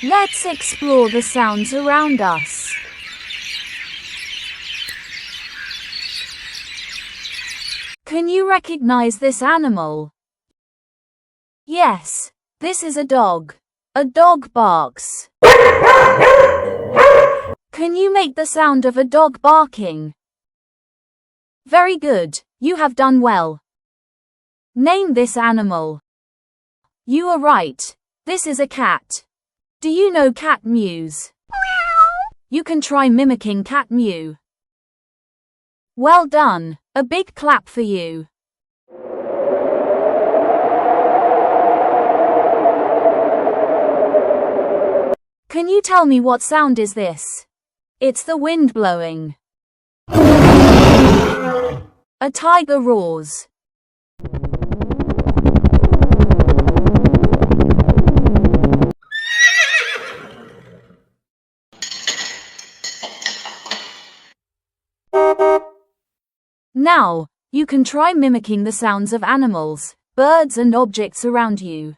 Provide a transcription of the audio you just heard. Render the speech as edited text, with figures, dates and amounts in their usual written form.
Let's explore the sounds around us. Can you recognize this animal? Yes, this is a dog. A dog barks. Can you make the sound of a dog barking? Very good, you have done well. Name this animal. You are right. This is a cat. Do you know cat mews? You can try mimicking cat mew. Well done. A big clap for you. Can you tell me what sound is this? It's the wind blowing. A tiger roars. Now, you can try mimicking the sounds of animals, birds and objects around you.